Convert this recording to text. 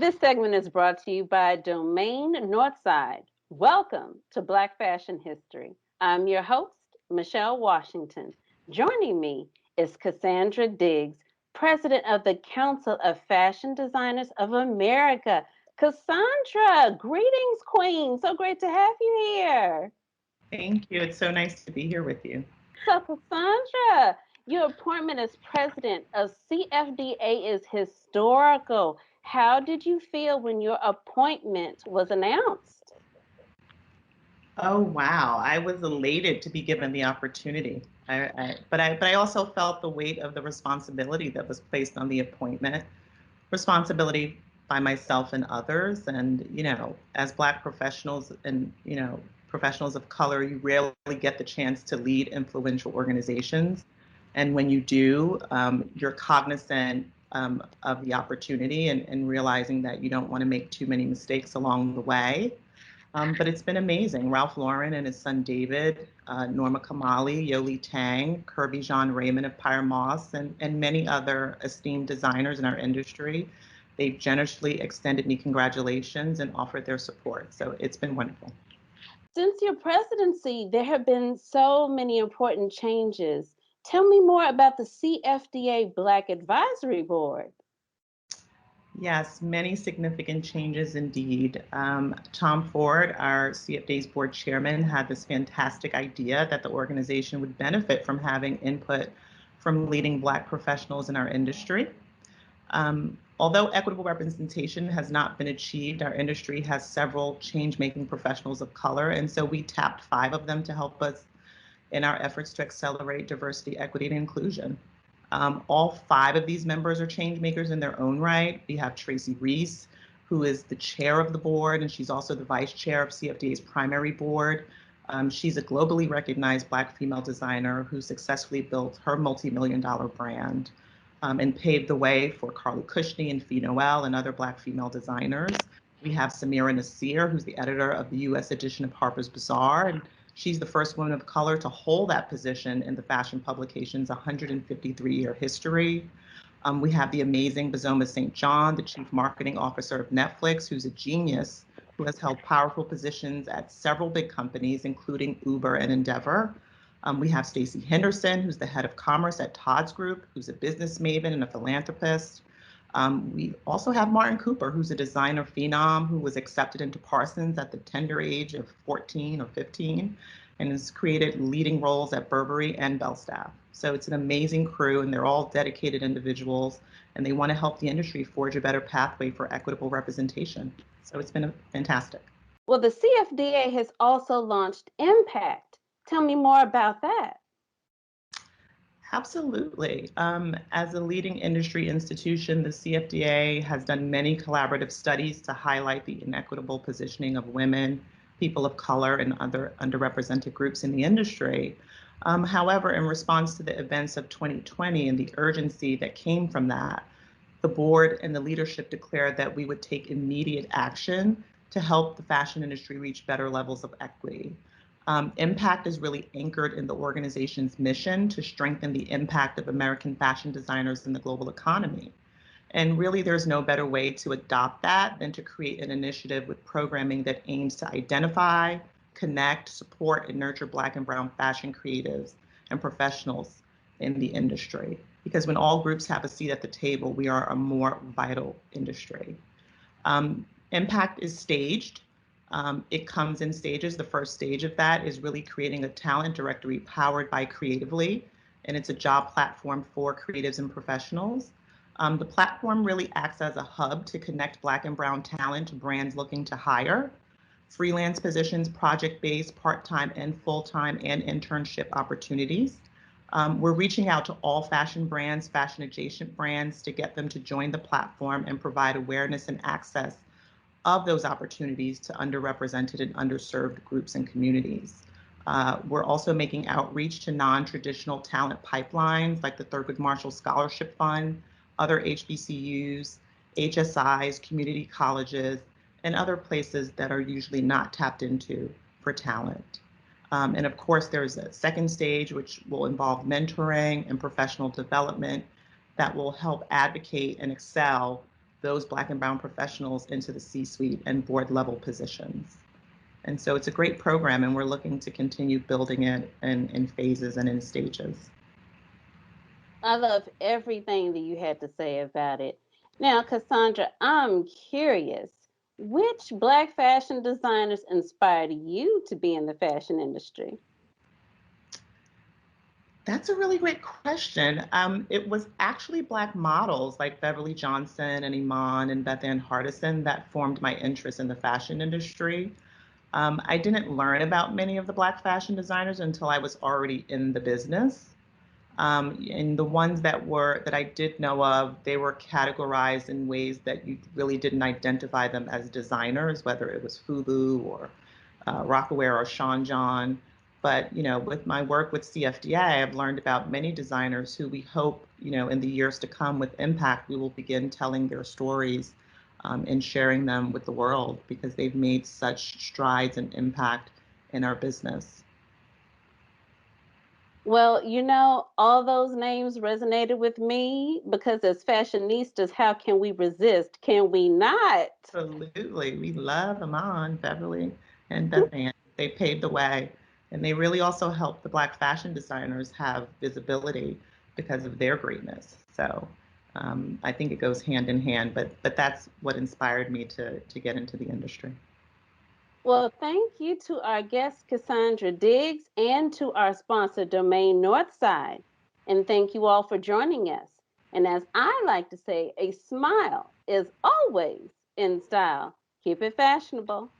This segment is brought to you by Domain Northside. Welcome to Black Fashion History. I'm your host, Michelle Washington. Joining me is Cassandra Diggs, President of the Council of Fashion Designers of America. Cassandra, greetings, Queen. So great to have you here. Thank you. It's so nice to be here with you. So, Cassandra, your appointment as president of CFDA is historical. How did you feel when your appointment was announced? Oh, wow. I was elated to be given the opportunity. But I also felt the weight of the responsibility that was placed on the appointment, responsibility by myself and others. And, as Black professionals and, professionals of color, you rarely get the chance to lead influential organizations. And when you do, you're cognizant of the opportunity and realizing that you don't want to make too many mistakes along the way. But it's been amazing. Ralph Lauren and his son David, Norma Kamali, Yoli Tang, Kirby Jean Raymond of Pyre Moss, and many other esteemed designers in our industry. They've generously extended me congratulations and offered their support. So it's been wonderful. Since your presidency, there have been so many important changes. Tell me more about the CFDA Black Advisory Board. Yes, many significant changes indeed. Tom Ford, our CFDA's board chairman, had this fantastic idea that the organization would benefit from having input from leading Black professionals in our industry. Although equitable representation has not been achieved, our industry has several change-making professionals of color, and so we tapped 5 of them to help us in our efforts to accelerate diversity, equity, and inclusion. All 5 of these members are change makers in their own right. We have Tracy Reese, who is the chair of the board, and she's also the vice chair of CFDA's primary board. She's a globally recognized Black female designer who successfully built her multi-million-dollar brand and paved the way for Carly Cushney and Fee Noel and other Black female designers. We have Samira Nasir, who's the editor of the US edition of Harper's Bazaar, and she's the first woman of color to hold that position in the fashion publication's 153-year history. We have the amazing Bazoma St. John, the chief marketing officer of Netflix, who's a genius, who has held powerful positions at several big companies, including Uber and Endeavor. We have Stacey Henderson, who's the head of commerce at Todd's Group, who's a business maven and a philanthropist. We also have Martin Cooper, who's a designer phenom who was accepted into Parsons at the tender age of 14 or 15 and has created leading roles at Burberry and Belstaff. So it's an amazing crew, and they're all dedicated individuals, and they want to help the industry forge a better pathway for equitable representation. So it's been fantastic. Well, the CFDA has also launched Impact. Tell me more about that. Absolutely. As a leading industry institution, the CFDA has done many collaborative studies to highlight the inequitable positioning of women, people of color, and other underrepresented groups in the industry. However, in response to the events of 2020 and the urgency that came from that, the board and the leadership declared that we would take immediate action to help the fashion industry reach better levels of equity. Impact is really anchored in the organization's mission to strengthen the impact of American fashion designers in the global economy. And really, there's no better way to adopt that than to create an initiative with programming that aims to identify, connect, support, and nurture Black and Brown fashion creatives and professionals in the industry. Because when all groups have a seat at the table, we are a more vital industry. Impact is staged. It comes in stages. The first stage of that is really creating a talent directory powered by Creatively, and it's a job platform for creatives and professionals. The platform really acts as a hub to connect Black and Brown talent to brands looking to hire, freelance positions, project-based, part-time and full-time, and internship opportunities. We're reaching out to all fashion brands, fashion adjacent brands, to get them to join the platform and provide awareness and access of those opportunities to underrepresented and underserved groups and communities. We're also making outreach to non-traditional talent pipelines like the Thurgood Marshall Scholarship Fund, other HBCUs, HSIs, community colleges, and other places that are usually not tapped into for talent. And of course, there's a second stage, which will involve mentoring and professional development that will help advocate and excel those Black and brown professionals into the C-suite and board level positions. And so it's a great program, and we're looking to continue building it in phases and in stages. I love everything that you had to say about it. Now, Cassandra, I'm curious, which Black fashion designers inspired you to be in the fashion industry? That's a really great question. It was actually Black models like Beverly Johnson and Iman and Beth Ann Hardison that formed my interest in the fashion industry. I didn't learn about many of the Black fashion designers until I was already in the business. And the ones that I did know of, they were categorized in ways that you really didn't identify them as designers, whether it was FUBU or Rockaware or Sean John. But with my work with CFDA, I've learned about many designers who we hope, in the years to come with Impact, we will begin telling their stories and sharing them with the world because they've made such strides and impact in our business. Well, all those names resonated with me because as fashionistas, how can we resist? Can we not? Absolutely. We love Amon, Beverly, and Beth Ann. They paved the way. And they really also helped the Black fashion designers have visibility because of their greatness. So I think it goes hand in hand, but that's what inspired me to get into the industry. Well, thank you to our guest, Cassandra Diggs, and to our sponsor, Domain Northside. And thank you all for joining us. And as I like to say, a smile is always in style. Keep it fashionable.